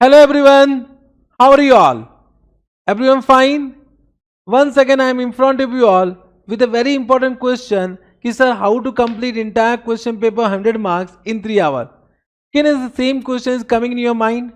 Hello everyone, how are you all? Everyone fine? Once again I am in front of you all with a very important question. Ki sir, how to complete entire question paper 100 marks in 3 hours? Can the same question is coming in your mind?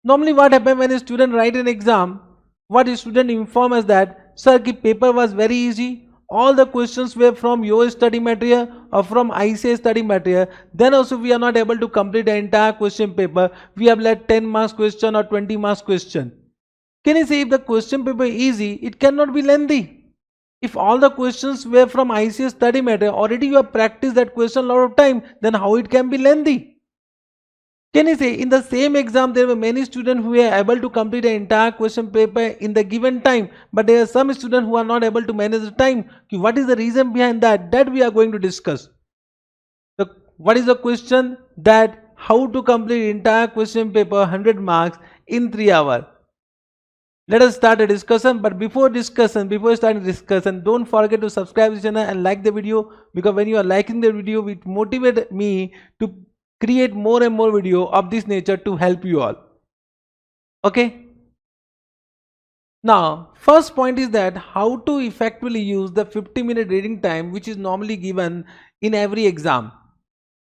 Normally what happens when a student write an exam, what a student inform us that, sir, the paper was very easy, all the questions were from your study material or from ICA study material, then also we are not able to complete the entire question paper. We have let 10 marks question or 20 marks question. Can you say if the question paper is easy, it cannot be lengthy. If all the questions were from ICA study material, already you have practiced that question a lot of time, then how it can be lengthy? Can you say in the same exam there were many students who were able to complete the entire question paper in the given time, but there are some students who are not able to manage the time. What is the reason behind that? That we are going to discuss. What is the question? That how to complete entire question paper 100 marks in 3 hours. Let us start a discussion, but before starting discussion, don't forget to subscribe to the channel and like the video, because when you are liking the video, it motivates me to create more and more video of this nature to help you all. Okay. Now, first point is that how to effectively use the 50-minute reading time which is normally given in every exam.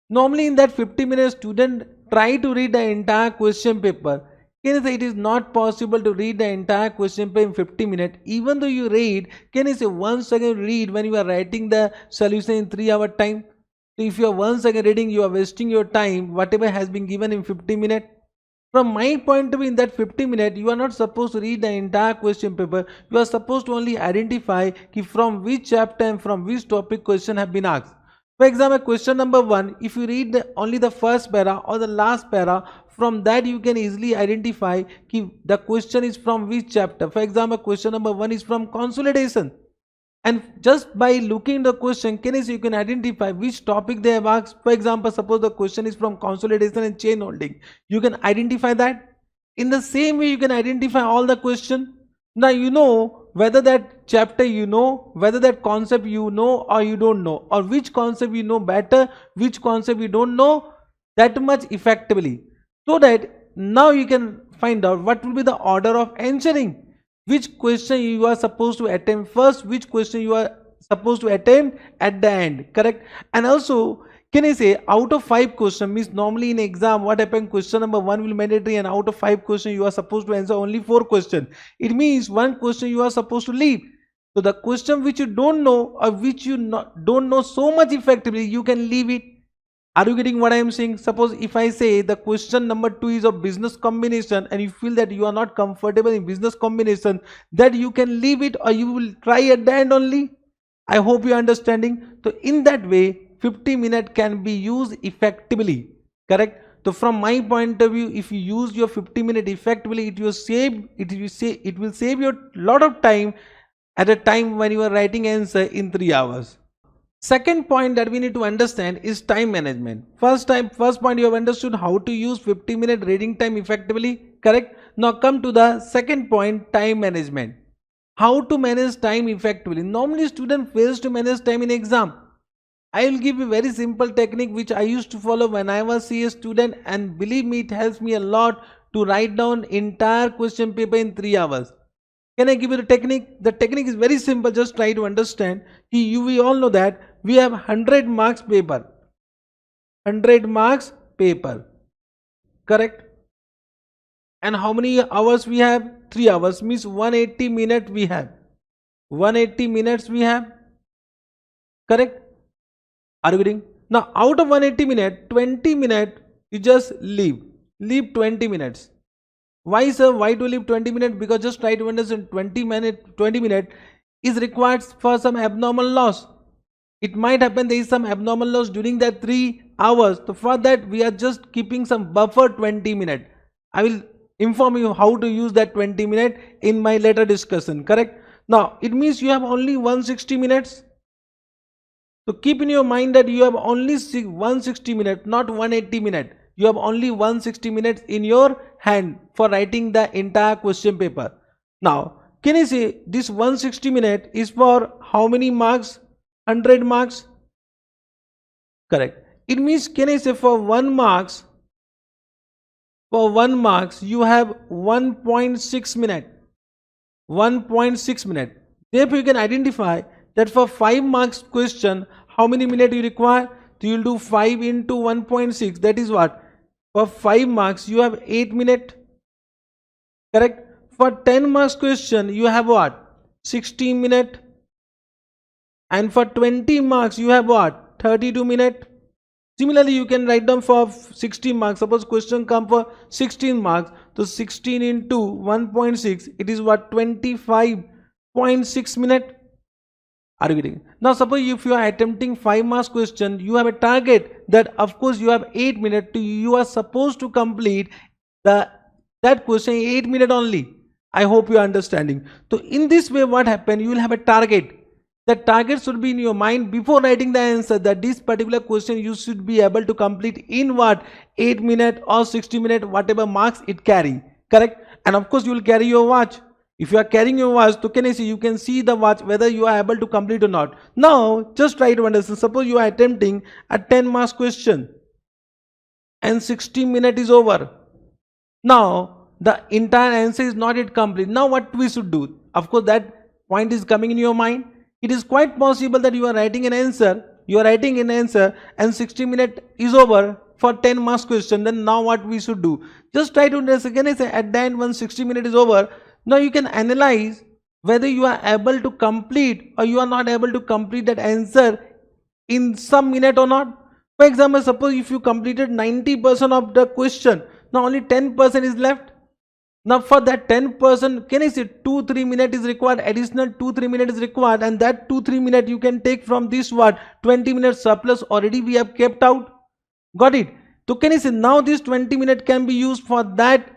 Normally in that 50 minutes, student try to read the entire question paper. Can you say it is not possible to read the entire question paper in 50 minutes? Even though you read, can you say once again read when you are writing the solution in 3 hour time? So if you are once again reading, you are wasting your time, whatever has been given in 50 minutes. From my point of view, in that 50 minutes, you are not supposed to read the entire question paper. You are supposed to only identify from which chapter and from which topic question have been asked. For example, question number 1, if you read only the first para or the last para, from that you can easily identify the question is from which chapter. For example, question number 1 is from consolidation. And just by looking the question, you can identify which topic they have asked. For example, suppose the question is from consolidation and chain holding. You can identify that. In the same way, you can identify all the question. Now you know whether that chapter you know, whether that concept you know or you don't know, or which concept you know better, which concept you don't know that much effectively. So that now you can find out what will be the order of answering. Which question you are supposed to attempt first, which question you are supposed to attempt at the end, correct? And also, can I say out of 5 questions, means normally in exam what happens, question number 1 will mandatory, and out of 5 questions you are supposed to answer only 4 questions. It means 1 question you are supposed to leave. So the question which you don't know or which you don't know so much effectively, you can leave it. Are you getting what I am saying? Suppose if I say the question number 2 is of business combination and you feel that you are not comfortable in business combination, that you can leave it or you will try at the end only. I hope you are understanding. So in that way, 50 minutes can be used effectively, correct? So from my point of view, if you use your 50 minutes effectively, it will save you a lot of time at a time when you are writing answer in 3 hours. Second point that we need to understand is time management. First point you have understood how to use 50-minute reading time effectively, correct? Now come to the second point, time management. How to manage time effectively. Normally student fails to manage time in exam. I will give you a very simple technique which I used to follow when I was a student, and believe me, it helps me a lot to write down entire question paper in 3 hours. Can I give you the technique? The technique is very simple, just try to understand. We all know that we have 100 marks paper. 100 marks paper. Correct? And how many hours we have? 3 hours, means 180 minutes we have. 180 minutes we have. Correct? Are you getting? Now out of 180 minutes, 20 minutes you just leave. Leave 20 minutes. Why sir? Why to leave 20 minutes? Because just try to understand 20 minutes is required for some abnormal loss. It might happen there is some abnormal loss during that 3 hours. So for that we are just keeping some buffer 20 minutes. I will inform you how to use that 20 minutes in my later discussion, correct? Now it means you have only 160 minutes. So keep in your mind that you have only 160 minutes, not 180 minutes. You have only 160 minutes in your hand for writing the entire question paper. Now, can you say this 160 minutes is for how many marks? 100 marks? Correct. It means, can I say for 1 marks, For 1 marks, you have 1.6 minute. 1.6 minute. Therefore, you can identify that for 5 marks question, how many minutes you require? So you will do 5 into 1.6. That is what? For 5 marks, you have 8 minutes. Correct? For 10 marks question, you have what? 16 minutes. And for 20 marks, you have what? 32 minutes. Similarly, you can write down for 16 marks. Suppose question come for 16 marks. So 16 into 1.6, it is what? 25.6 minutes. Are you getting? Now suppose if you are attempting 5 marks question, you have a target that of course you have 8 minutes. You are supposed to complete that question in 8 minutes only. I hope you are understanding. So in this way what happen? You will have a target. The target should be in your mind before writing the answer, that this particular question you should be able to complete in what? 8 minutes or 60 minutes, whatever marks it carry. Correct? And of course you will carry your watch. If you are carrying your watch, so you can see the watch whether you are able to complete or not. Now just try to understand. Suppose you are attempting a 10 marks question and 60 minutes is over. Now the entire answer is not yet complete. Now what we should do? Of course that point is coming in your mind. It is quite possible that you are writing an answer. And 60 minutes is over for 10 marks question. Then now what we should do? Just try to understand. Again I say at the end when 60 minutes is over, now you can analyze whether you are able to complete or you are not able to complete that answer in some minute or not. For example, suppose if you completed 90% of the question, now only 10% is left. Now for that 10%, can I say 2-3 minutes is required, additional 2-3 minutes is required, and that 2-3 minutes you can take from this what? 20 minutes surplus already we have kept out. Got it? So can I say now this 20 minutes can be used for that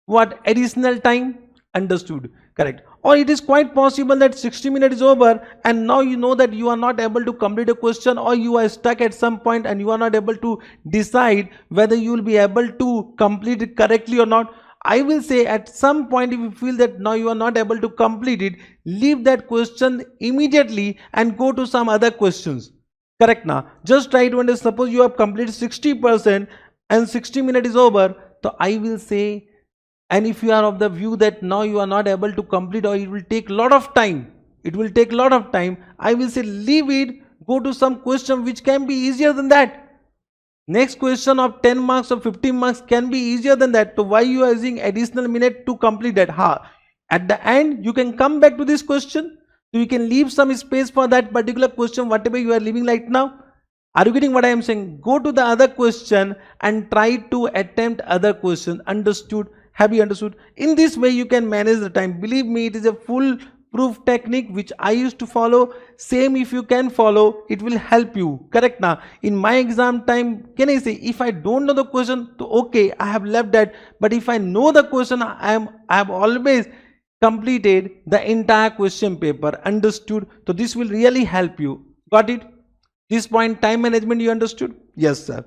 what? Additional time. Understood? Correct. Or it is quite possible that 60 minutes is over and now you know that you are not able to complete a question, or you are stuck at some point and you are not able to decide whether you will be able to complete it correctly or not. I will say at some point if you feel that now you are not able to complete it, leave that question immediately and go to some other questions. Correct? Now just try to understand. Suppose you have completed 60% and 60 minutes is over, so I will say, and if you are of the view that now you are not able to complete or it will take a lot of time, I will say leave it, go to some question which can be easier than that. Next question of 10 marks or 15 marks can be easier than that. So why you are using additional minute to complete that? At the end you can come back to this question. So you can leave some space for that particular question, whatever you are leaving right now. Are you getting what I am saying? Go to the other question and try to attempt other question. Understood? Have you understood? In this way you can manage the time. Believe me, it is a full proof technique which I used to follow. Same if you can follow, it will help you. Correct? Now in my exam time, can I say if I don't know the question, so okay, I have left that. But if I know the question, I have always completed the entire question paper. Understood? So this will really help you. Got it? This point, time management, you understood? Yes sir.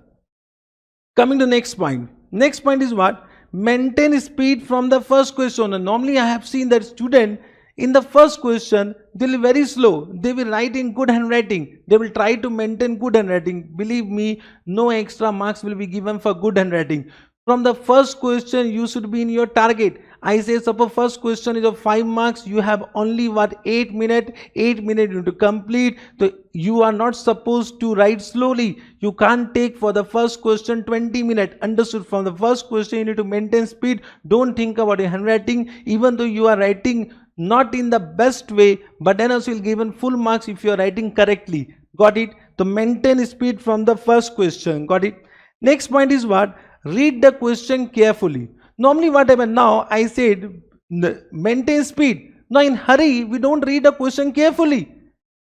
Coming to next point. Next point is what? Maintain speed from the first question. And normally I have seen that student in the first question they will be very slow. They will write in good handwriting. They will try to maintain good handwriting. Believe me, no extra marks will be given for good handwriting. From the first question you should be in your target. I say suppose first question is of 5 marks, you have only what? 8 minutes. 8 minutes to complete. So you are not supposed to write slowly. You can't take for the first question 20 minutes. Understood? From the first question you need to maintain speed. Don't think about your handwriting, even though you are writing not in the best way, but then also you'll given full marks if you are writing correctly. Got it? So maintain speed from the first question. Got it? Next point is what? Read the question carefully. Normally what happens, now I said maintain speed. Now in hurry we don't read the question carefully.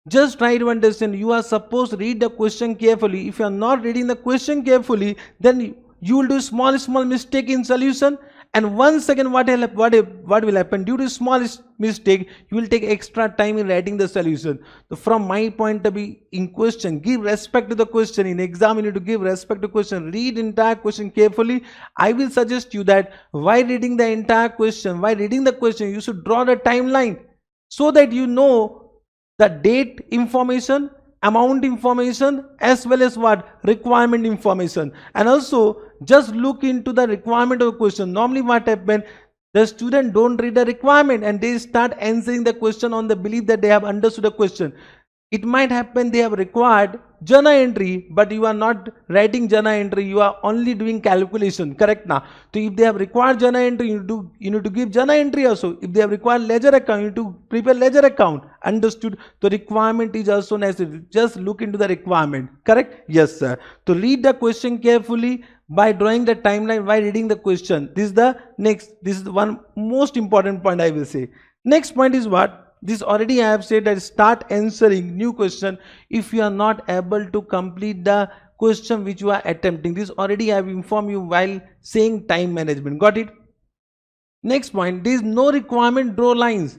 Just try to understand, you are supposed to read the question carefully. If you are not reading the question carefully, then you will do small mistake in solution. And once again what will happen? Due to small mistake, you will take extra time in writing the solution. So from my point of view, in question, give respect to the question. In exam, you need to give respect to question. Read entire question carefully. I will suggest you that while reading the entire question, you should draw the timeline so that you know the date information amount information as well as what requirement information, and also just look into the requirement of the question. Normally what happens, the student don't read the requirement and they start answering the question on the belief that they have understood the question. It might happen they have required journal entry, but you are not writing journal entry, you are only doing calculation, correct now? So if they have required journal entry, you need to give journal entry also. If they have required ledger account, you need to prepare ledger account. Understood? The requirement is also necessary. Just look into the requirement, correct? Yes sir. To read the question carefully by drawing the timeline while reading the question. This is the one most important point I will say. Next point is what? This already I have said that start answering new question if you are not able to complete the question which you are attempting. This already I have informed you while saying time management. Got it? Next point, there is no requirement to draw lines.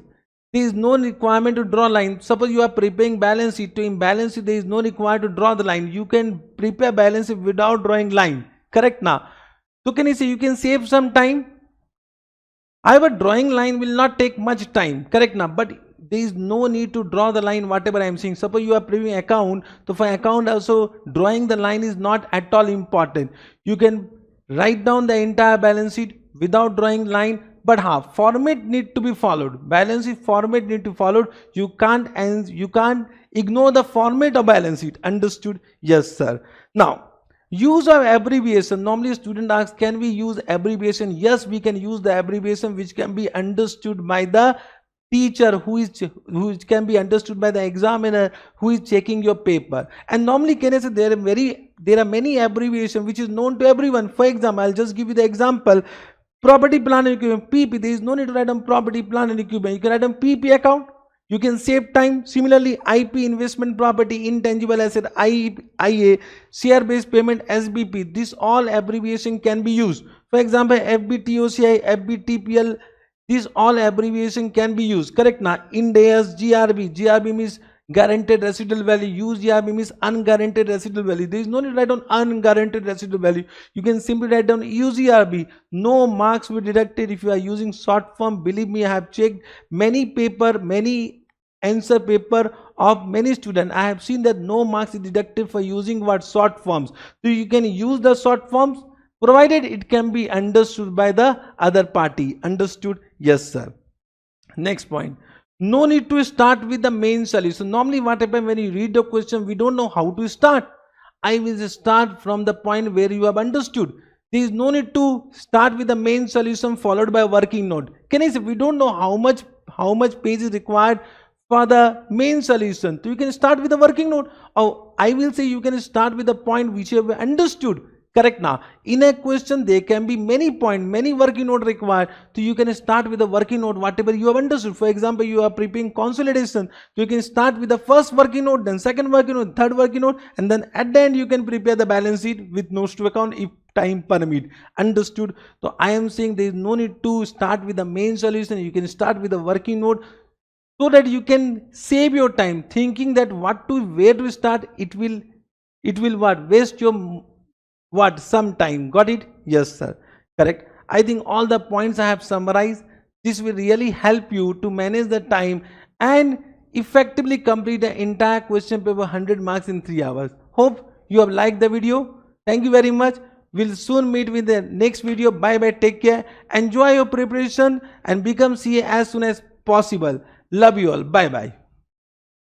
There is no requirement to draw line. Suppose you are preparing balance sheet. To in balance sheet there is no requirement to draw the line. You can prepare balance sheet without drawing line. Correct now? So can you say you can save some time? However, drawing line will not take much time. Correct now? But there is no need to draw the line whatever I am saying. Suppose you are preparing account, so for account also drawing the line is not at all important. You can write down the entire balance sheet without drawing line, but format need to be followed. Balance sheet format need to be followed. You can't ignore the format of balance sheet. Understood? Yes sir. Now use of abbreviation. Normally student asks, can we use abbreviation? Yes, we can use the abbreviation which can be understood by the teacher, who can be understood by the examiner who is checking your paper. And normally can I say there are many abbreviations which is known to everyone. For example, I'll just give you the example. Property plant and equipment, PP. There is no need to write on property plant and equipment. You can write on PP account. You can save time. Similarly, IP, investment property, intangible asset, IA, share based payment, SBP. This all abbreviation can be used. For example, FBTOCI, FBTPL. These all abbreviation can be used. Correct now? Ind AS, GRB means guaranteed residual value. Use GRB means unguaranteed residual value. There is no need to write down unguaranteed residual value. You can simply write down UGRB. No marks will be deducted if you are using short form. Believe me, I have checked many answer paper of many students. I have seen that no marks is deducted for using what? Short forms. So you can use the short forms provided it can be understood by the other party. Understood? Yes sir. Next point, no need to start with the main solution. Normally what happens when you read the question, we don't know how to start. I will start from the point where you have understood. There is no need to start with the main solution followed by a working note. Can I say we don't know how much page is required for the main solution, so you can start with the working note, or I will say you can start with the point which you have understood. Correct now? In a question there can be many points, many working note required. So you can start with the working note whatever you have understood. For example, you are preparing consolidation. So you can start with the first working note, then second working note, third working note, and then at the end you can prepare the balance sheet with notes to account if time permit. Understood? So I am saying there is no need to start with the main solution. You can start with the working note so that you can save your time thinking that where to start. It will what? Waste your some time. Got it? Yes sir. Correct. I think all the points I have summarized. This will really help you to manage the time and effectively complete the entire question paper 100 marks in 3 hours. Hope you have liked the video. Thank you very much. We'll soon meet with the next video. Bye bye. Take care. Enjoy your preparation and become CA as soon as possible. Love you all. Bye bye.